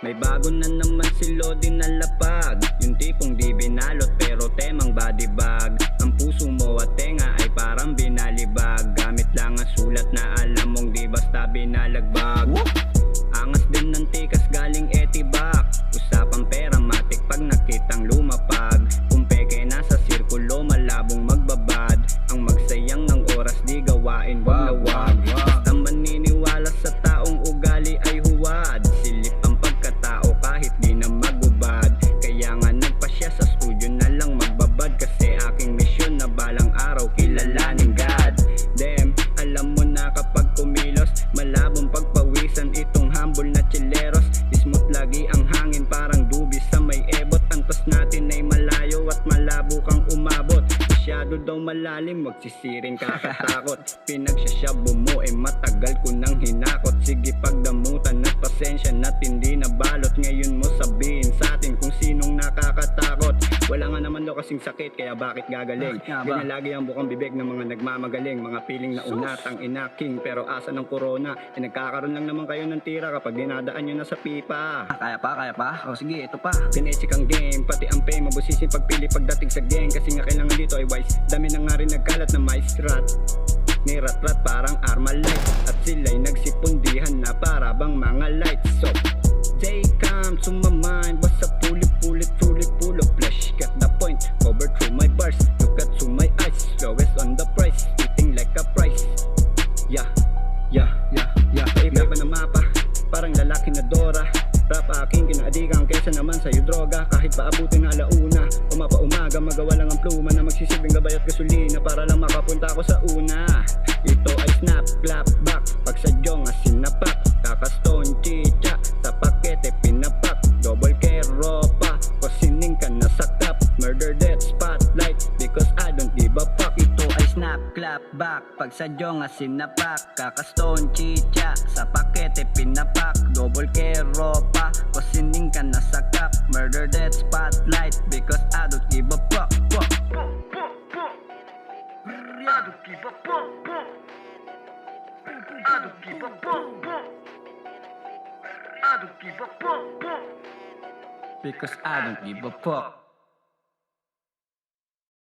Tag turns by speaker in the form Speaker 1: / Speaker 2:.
Speaker 1: May bago na naman si Lodi na lapag, yung tipong di binalot pero temang body bag. Ang puso mo at tenga ay parang binalibag, gamit lang ang sulat na alam mong di basta binalagbag. Angas din ng tikas galing etibak, usapang pera matik pag nakitang lumapag. Kung peke nasa sirkulo malabong magbabad, ang magsayang ng oras di gawain wag. Basta maniniwala sa taong ugali ay huwad, silip ang pagkatao kahit di na magubad. Kaya nga nagpasya sa studio na lang magbabad, kasi aking misyon na balang araw kilalanin God. Damn, alam mo na kapag kumilos malabong pagpawisan itong humble na chileros. Smooth lagi ang hangin parang dubis sa may ebot, antos natin ay malayo at malabo kang umabot. Masyado daw malalim, magsisiring kakatakot. Pinagsasyabo mo eh matagal ko nang hinakot. Sige pagdamutan at pasensya na't hindi nabalot. Ngayon mo sabihin sa atin kung sinong nakakatakot. Wala nga naman daw kasing sakit, kaya bakit gagaling? Ganyan lagi ang bukang bibig ng mga nagmamagaling. Mga piling na unatang inaking, pero asa ng corona eh nagkakaroon lang naman kayo ng tira kapag dinadaan nyo na sa pipa.
Speaker 2: Kaya pa? O sige, ito pa.
Speaker 1: Kinesik ang game, pati ang pay mabusisi pagpili pagdating sa gang. Kasi nga kailangan dito ay wise, dami na nga rin nagkalat na may strat. Ni rat-rat parang Armalite, at sila'y nagsipundihan na para bang mga lights. So, they come to my mind, basta truly full of flesh. Get the point, cover through my bars, look at through my eyes, lowest on the price, eating like a price. Yeah. Iba-iba na mapa, parang lalaki na Dora. Rap aking kinaadikan kesa naman sa'yo droga. Kahit paabutin na alauna, umaga magawa lang ang pluma na magsisilbing gabay at gasolina para lang makapunta ako sa una. Ito ay snap, clap back, pag sadyong sinapak, kakastone chicha, sa pakete pinapak, double kero pa, kusining ka na sa cup, murder death spotlight, because I don't give a fuck.
Speaker 2: Ito ay snap, clap back, pag sadyong sinapak, kakastone chicha, sa pakete pinapak, double kero pa, kusining ka na sa cup, murder death spotlight, because I don't give a fuck.
Speaker 3: I don't give a fuck. I don't give a fuck. I don't give a fuck.
Speaker 2: Because I don't give a fuck.